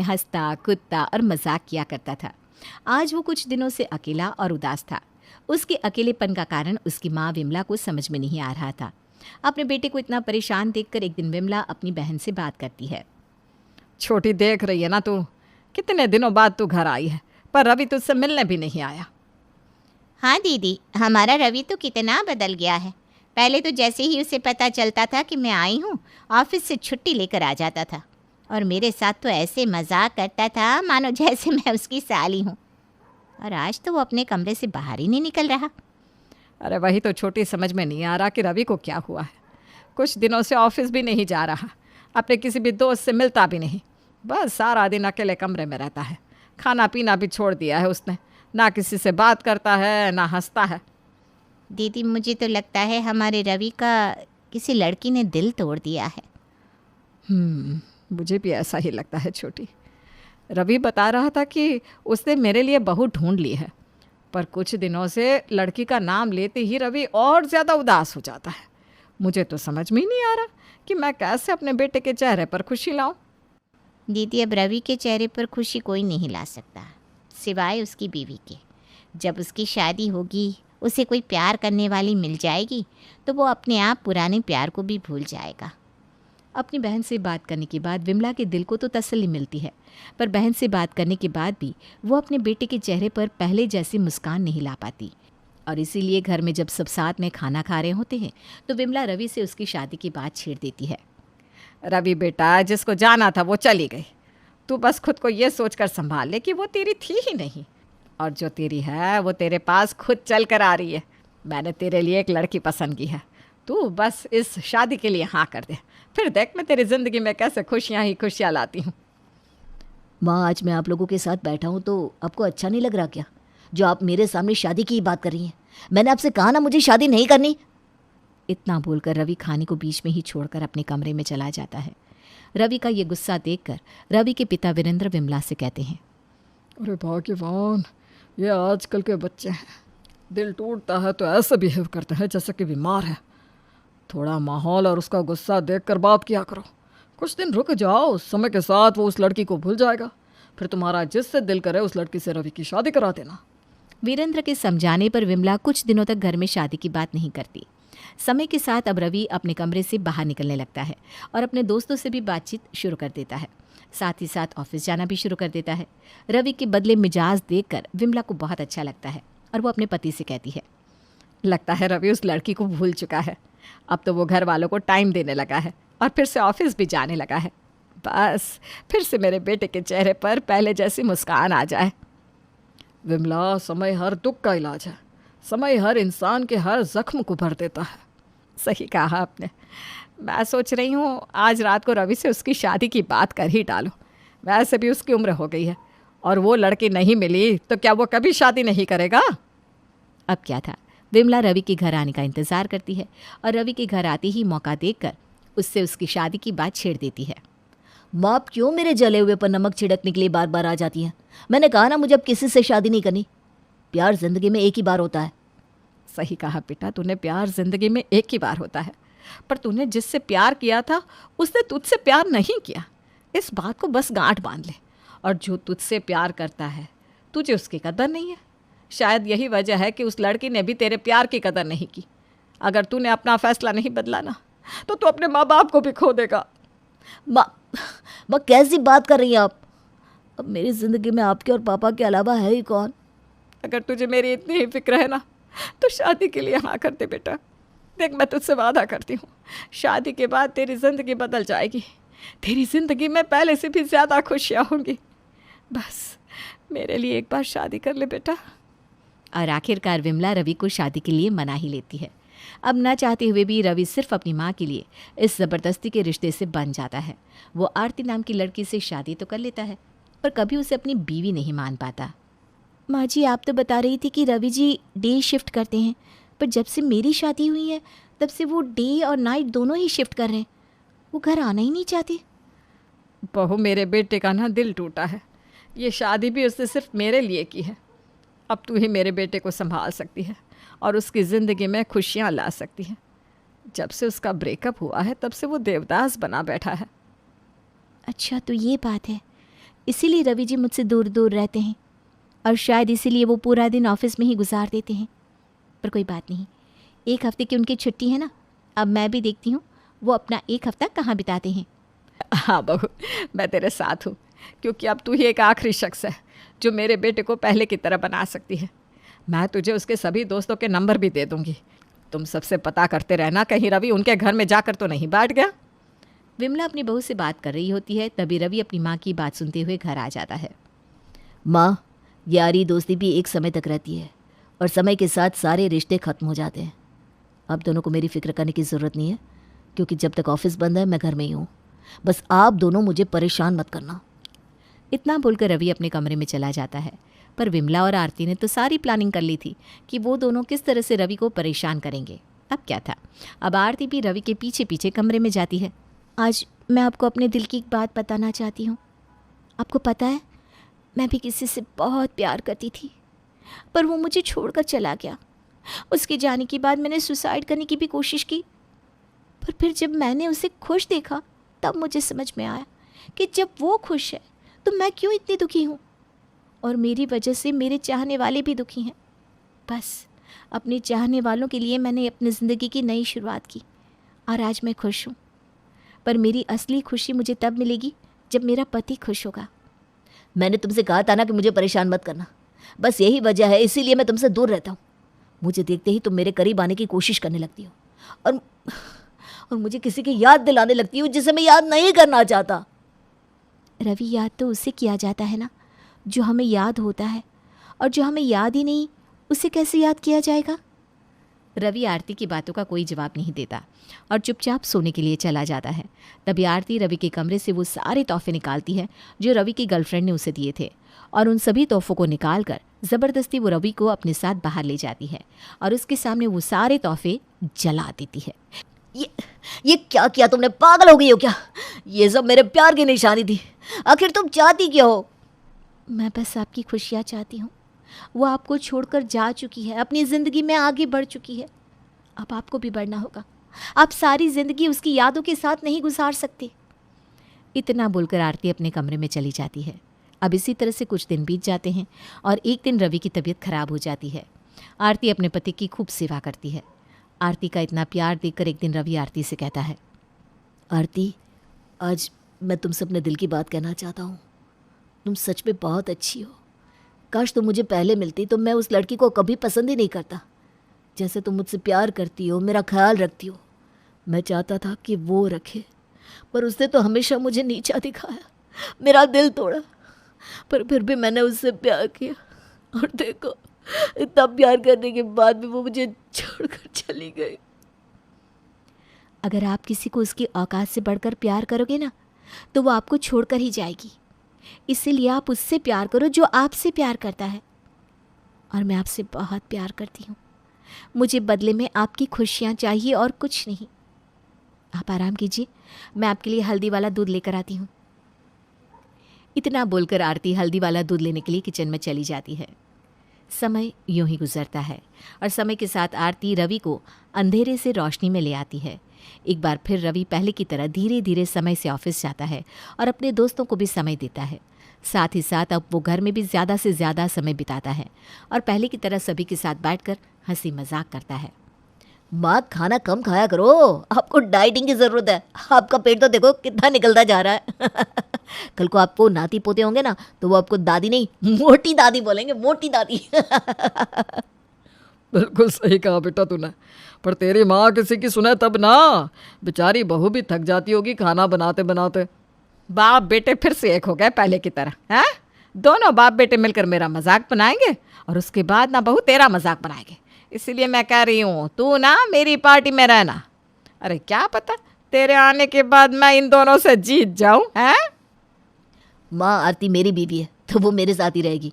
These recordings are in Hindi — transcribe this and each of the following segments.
हंसता कूदता और मजाक किया करता था। आज वो कुछ दिनों से अकेला और उदास था। उसके अकेलेपन का कारण उसकी माँ विमला को समझ में नहीं आ रहा था। अपने बेटे को इतना परेशान देखकर एक दिन विमला अपनी बहन से बात करती है। छोटी, देख रही है ना तू, कितने दिनों बाद तू घर आई है, पर रवि तुझसे मिलने भी नहीं आया। हाँ दीदी, हमारा रवि तो कितना बदल गया है। पहले तो जैसे ही उसे पता चलता था कि मैं आई हूँ, ऑफिस से छुट्टी लेकर आ जाता था और मेरे साथ तो ऐसे मजाक करता था मानो जैसे मैं उसकी साली हूँ। और आज तो वो अपने कमरे से बाहर ही नहीं निकल रहा। अरे वही तो छोटी, समझ में नहीं आ रहा कि रवि को क्या हुआ है। कुछ दिनों से ऑफिस भी नहीं जा रहा, अपने किसी भी दोस्त से मिलता भी नहीं, बस सारा दिन अकेले कमरे में रहता है। खाना पीना भी छोड़ दिया है उसने, ना किसी से बात करता है ना हंसता है। दीदी, मुझे तो लगता है हमारे रवि का किसी लड़की ने दिल तोड़ दिया है। मुझे भी ऐसा ही लगता है छोटी। रवि बता रहा था कि उसने मेरे लिए बहू ढूंढ ली है, पर कुछ दिनों से लड़की का नाम लेते ही रवि और ज़्यादा उदास हो जाता है। मुझे तो समझ में ही नहीं आ रहा कि मैं कैसे अपने बेटे के चेहरे पर खुशी लाऊं। दीदी, अब रवि के चेहरे पर खुशी कोई नहीं ला सकता सिवाय उसकी बीवी के। जब उसकी शादी होगी, उसे कोई प्यार करने वाली मिल जाएगी तो वो अपने आप पुराने प्यार को भी भूल जाएगा। अपनी बहन से बात करने के बाद विमला के दिल को तो तसल्ली मिलती है, पर बहन से बात करने के बाद भी वो अपने बेटे के चेहरे पर पहले जैसी मुस्कान नहीं ला पाती। और इसीलिए घर में जब सब साथ में खाना खा रहे होते हैं तो विमला रवि से उसकी शादी की बात छेड़ देती है। रवि बेटा, जिसको जाना था वो चली गई। तू बस खुद को ये सोचकर संभाल ले कि वो तेरी थी ही नहीं, और जो तेरी है वो तेरे पास खुद चल कर आ रही है। मैंने तेरे लिए एक लड़की पसंद की है, तू बस इस शादी के लिए हाँ कर दे, फिर देख मैं तेरी ज़िंदगी में कैसे खुशियाँ ही खुशियाँ लाती हूँ। माँ, आज मैं आप लोगों के साथ बैठा हूँ तो आपको अच्छा नहीं लग रहा क्या, जो आप मेरे सामने शादी की बात कर रही हैं? मैंने आपसे कहा ना मुझे शादी नहीं करनी। इतना बोलकर रवि खाने को बीच में ही छोड़कर अपने कमरे में चला जाता है। रवि का ये गुस्सा देखकर रवि के पिता वीरेंद्र विमला से कहते हैं, अरे भाग्यवान, ये आजकल के बच्चे हैं, दिल टूटता है तो ऐसे बिहेव करते हैं जैसे कि बीमार है। थोड़ा माहौल और उसका गुस्सा देखकर बात किया करो। कुछ दिन रुक जाओ, समय के साथ वो उस लड़की को भूल जाएगा, फिर तुम्हारा जिससे दिल करे उस लड़की से रवि की शादी करा देना। वीरेंद्र के समझाने पर विमला कुछ दिनों तक घर में शादी की बात नहीं करती। समय के साथ अब रवि अपने कमरे से बाहर निकलने लगता है और अपने दोस्तों से भी बातचीत शुरू कर देता है। साथ ही साथ ऑफिस जाना भी शुरू कर देता है। रवि के बदले मिजाज देखकर विमला को बहुत अच्छा लगता है और वो अपने पति से कहती है, लगता है रवि उस लड़की को भूल चुका है। अब तो वो घर वालों को टाइम देने लगा है और फिर से ऑफिस भी जाने लगा है। बस फिर से मेरे बेटे के चेहरे पर पहले जैसी मुस्कान आ जाए। विमला, समय हर दुख का इलाज है। समय हर इंसान के हर जख्म को भर देता है। सही कहा आपने। मैं सोच रही हूँ आज रात को रवि से उसकी शादी की बात कर ही डालो। वैसे भी उसकी उम्र हो गई है और वो लड़की नहीं मिली तो क्या वो कभी शादी नहीं करेगा। अब क्या था, विमला रवि के घर आने का इंतज़ार करती है और रवि के घर आते ही मौका देखकर उससे उसकी शादी की बात छेड़ देती है। माँ, आप क्यों मेरे जले हुए पर नमक छिड़कने के लिए बार बार आ जाती हैं? मैंने कहा ना मुझे अब किसी से शादी नहीं करनी। प्यार जिंदगी में एक ही बार होता है। सही कहा बेटा, तूने प्यार जिंदगी में एक ही बार होता है, पर तूने जिससे प्यार किया था उसने तुझसे प्यार नहीं किया। इस बात को बस गांठ बांध ले। और जो तुझसे प्यार करता है तुझे उसकी कदर नहीं है। शायद यही वजह है कि उस लड़की ने भी तेरे प्यार की कदर नहीं की। अगर तूने अपना फैसला नहीं बदला ना तो तू अपने माँ बाप को भी खो देगा। माँ, कैसी बात कर रही हैं आप? अब मेरी ज़िंदगी में आपके और पापा के अलावा है ही कौन? अगर तुझे मेरी इतनी ही फिक्र है ना तो शादी के लिए हाँ कर दे बेटा। देख, मैं तुझसे वादा करती हूँ, शादी के बाद तेरी ज़िंदगी बदल जाएगी। तेरी ज़िंदगी में पहले से भी ज़्यादा खुशियाँ होंगी। बस मेरे लिए एक बार शादी कर ले बेटा। और आखिरकार विमला रवि को शादी के लिए मना ही लेती है। अब ना चाहते हुए भी रवि सिर्फ अपनी माँ के लिए इस ज़बरदस्ती के रिश्ते से बन जाता है। वो आरती नाम की लड़की से शादी तो कर लेता है, पर कभी उसे अपनी बीवी नहीं मान पाता। माँ जी, आप तो बता रही थी कि रवि जी डे शिफ्ट करते हैं, पर जब से मेरी शादी हुई है तब से वो डे और नाइट दोनों ही शिफ्ट कर रहे हैं। वो घर आना ही नहीं चाहते। बहू, मेरे बेटे का ना दिल टूटा है। ये शादी भी उसने सिर्फ मेरे लिए की है। अब तू ही मेरे बेटे को संभाल सकती है और उसकी ज़िंदगी में खुशियाँ ला सकती है। जब से उसका ब्रेकअप हुआ है तब से वो देवदास बना बैठा है। अच्छा, तो ये बात है। इसीलिए रवि जी मुझसे दूर दूर रहते हैं और शायद इसीलिए वो पूरा दिन ऑफिस में ही गुजार देते हैं। पर कोई बात नहीं, 1 हफ्ते की उनकी छुट्टी है ना, अब मैं भी देखती हूँ वो अपना 1 हफ्ता कहाँ बिताते हैं। हाँ बहू, मैं तेरे साथ हूँ, क्योंकि अब तू ही एक आखिरी शख्स है जो मेरे बेटे को पहले की तरह बना सकती है। मैं तुझे उसके सभी दोस्तों के नंबर भी दे दूँगी। तुम सबसे पता करते रहना कहीं रवि उनके घर में जाकर तो नहीं बैठ गया। विमला अपनी बहू से बात कर रही होती है, तभी रवि अपनी माँ की बात सुनते हुए घर आ जाता है। माँ, यारी दोस्ती भी एक समय तक रहती है और समय के साथ सारे रिश्ते ख़त्म हो जाते हैं। आप दोनों को मेरी फ़िक्र करने की ज़रूरत नहीं है, क्योंकि जब तक ऑफिस बंद है मैं घर में ही हूँ। बस आप दोनों मुझे परेशान मत करना। इतना बोलकर रवि अपने कमरे में चला जाता है। पर विमला और आरती ने तो सारी प्लानिंग कर ली थी कि वो दोनों किस तरह से रवि को परेशान करेंगे। अब क्या था, अब आरती भी रवि के पीछे पीछे कमरे में जाती है। आज मैं आपको अपने दिल की एक बात बताना चाहती हूँ। आपको पता है, मैं भी किसी से बहुत प्यार करती थी, पर वो मुझे छोड़कर चला गया। उसके जाने के बाद मैंने सुसाइड करने की भी कोशिश की, पर फिर जब मैंने उसे खुश देखा तब मुझे समझ में आया कि जब वो खुश है तो मैं क्यों इतनी दुखी हूँ, और मेरी वजह से मेरे चाहने वाले भी दुखी हैं। बस अपने चाहने वालों के लिए मैंने अपनी ज़िंदगी की नई शुरुआत की और आज मैं खुश हूँ। पर मेरी असली खुशी मुझे तब मिलेगी जब मेरा पति खुश होगा। मैंने तुमसे कहा था ना कि मुझे परेशान मत करना। बस यही वजह है, इसीलिए मैं तुमसे दूर रहता हूँ। मुझे देखते ही तुम मेरे करीब आने की कोशिश करने लगती हो और मुझे किसी की याद दिलाने लगती हो जिसे मैं याद नहीं करना चाहता। रवि, याद तो उसे किया जाता है ना जो हमें याद होता है, और जो हमें याद ही नहीं उसे कैसे याद किया जाएगा। रवि आरती की बातों का कोई जवाब नहीं देता और चुपचाप सोने के लिए चला जाता है। तभी आरती रवि के कमरे से वो सारे तोहफे निकालती है जो रवि की गर्लफ्रेंड ने उसे दिए थे, और उन सभी तोहफों को निकालकर ज़बरदस्ती वो रवि को अपने साथ बाहर ले जाती है और उसके सामने वो सारे तोहफे जला देती है। ये क्या किया तुमने? पागल हो गई हो क्या? ये सब मेरे प्यार की निशानी थी। आखिर तुम चाहती क्या हो? मैं बस आपकी खुशियाँ चाहती हूँ। वो आपको छोड़कर जा चुकी है, अपनी ज़िंदगी में आगे बढ़ चुकी है। अब आपको भी बढ़ना होगा। आप सारी ज़िंदगी उसकी यादों के साथ नहीं गुजार सकते। इतना बोलकर आरती अपने कमरे में चली जाती है। अब इसी तरह से कुछ दिन बीत जाते हैं और एक दिन रवि की तबीयत खराब हो जाती है। आरती अपने पति की खूब सेवा करती है। आरती का इतना प्यार देखकर एक दिन रवि आरती से कहता है, आरती, आज मैं तुमसे अपने दिल की बात कहना चाहता हूँ। तुम सच में बहुत अच्छी हो। काश तुम मुझे पहले मिलती तो मैं उस लड़की को कभी पसंद ही नहीं करता। जैसे तुम मुझसे प्यार करती हो, मेरा ख्याल रखती हो, मैं चाहता था कि वो रखे, पर उसने तो हमेशा मुझे नीचा दिखाया, मेरा दिल तोड़ा। पर फिर भी मैंने उससे प्यार किया, और देखो, इतना प्यार करने के बाद भी वो मुझे छोड़कर चली गई। अगर आप किसी को उसकी औकात से बढ़कर प्यार करोगे ना, तो वो आपको छोड़कर ही जाएगी। इसीलिए आप उससे प्यार करो जो आपसे प्यार करता है। और मैं आपसे बहुत प्यार करती हूँ। मुझे बदले में आपकी खुशियाँ चाहिए और कुछ नहीं। आप आराम कीजिए, मैं आपके लिए हल्दी वाला दूध लेकर आती हूँ। इतना बोलकर आरती हल्दी वाला दूध लेने के लिए किचन में चली जाती है। समय यूं ही गुजरता है और समय के साथ आरती रवि को अंधेरे से रोशनी में ले आती है। एक बार फिर रवि पहले की तरह धीरे धीरे समय से ऑफिस जाता है और अपने दोस्तों को भी समय देता है। साथ ही साथ अब वो घर में भी ज़्यादा से ज़्यादा समय बिताता है और पहले की तरह सभी के साथ बैठकर हंसी मजाक करता है। माँ, खाना कम खाया करो, आपको डाइटिंग की ज़रूरत है। आपका पेट तो देखो कितना निकलता जा रहा है। कल को आपको नाती पोते होंगे ना, तो वो आपको दादी नहीं मोटी दादी बोलेंगे, मोटी दादी। बिल्कुल सही कहा बेटा तूने, पर तेरी माँ किसी की सुने तब ना। बेचारी बहू भी थक जाती होगी खाना बनाते बनाते। बाप बेटे फिर से एक हो गए पहले की तरह, हैं? दोनों बाप बेटे मिलकर मेरा मजाक बनाएंगे और उसके बाद ना बहू तेरा मजाक बनाएंगे। इसीलिए मैं कह रही हूँ, तू ना मेरी पार्टी में रहना। अरे क्या पता तेरे आने के बाद मैं इन दोनों से जीत जाऊँ, हैं? माँ, आरती मेरी बीवी है तो वो मेरे साथ ही रहेगी,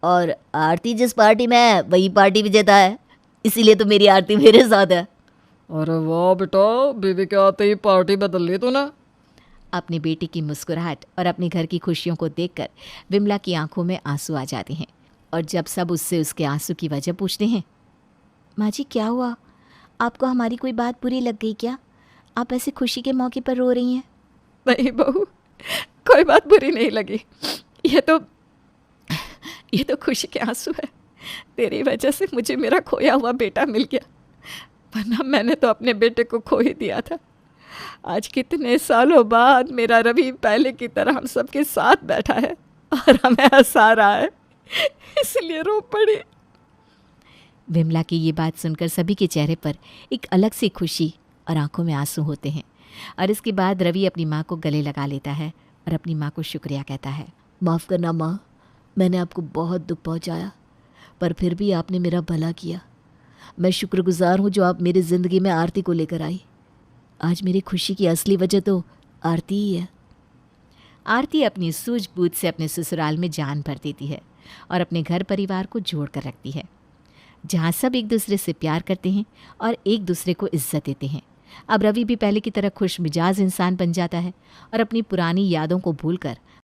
और आरती जिस पार्टी में है वही पार्टी विजेता है, इसीलिए तो मेरी आरती मेरे साथ है। अरे वाह बेटा, बीवी के आते ही पार्टी बदल ली तूने। अपनी बेटी की मुस्कुराहट और अपने घर की खुशियों को देखकर विमला की आंखों में आंसू आ जाते हैं और जब सब उससे उसके आंसू की वजह पूछते हैं, माँ जी क्या हुआ, आपको हमारी कोई बात बुरी लग गई क्या? आप ऐसे खुशी के मौके पर रो रही हैं? नहीं बहू, कोई बात बुरी नहीं लगी। ये तो खुशी के आंसू है। तेरी वजह से मुझे मेरा खोया हुआ बेटा मिल गया, वरना मैंने तो अपने बेटे को खो ही दिया था। आज कितने सालों बाद मेरा रवि पहले की तरह हम सबके साथ बैठा है और हमें हंसा रहा है, इसलिए रो पड़ी। विमला की ये बात सुनकर सभी के चेहरे पर एक अलग सी खुशी और आंखों में आंसू होते हैं। और इसके बाद रवि अपनी माँ को गले लगा लेता है और अपनी माँ को शुक्रिया कहता है। माफ़ करना माँ, मैंने आपको बहुत दुख पहुंचाया, पर फिर भी आपने मेरा भला किया। मैं शुक्रगुजार हूँ जो आप मेरी ज़िंदगी में आरती को लेकर आई। आज मेरी खुशी की असली वजह तो आरती ही है। आरती अपनी सूझबूझ से अपने ससुराल में जान भर देती है और अपने घर परिवार को जोड़ कर रखती है, जहाँ सब एक दूसरे से प्यार करते हैं और एक दूसरे को इज्जत देते हैं। अब रवि भी पहले की तरह खुश मिजाज इंसान बन जाता है और अपनी पुरानी यादों को भूलकर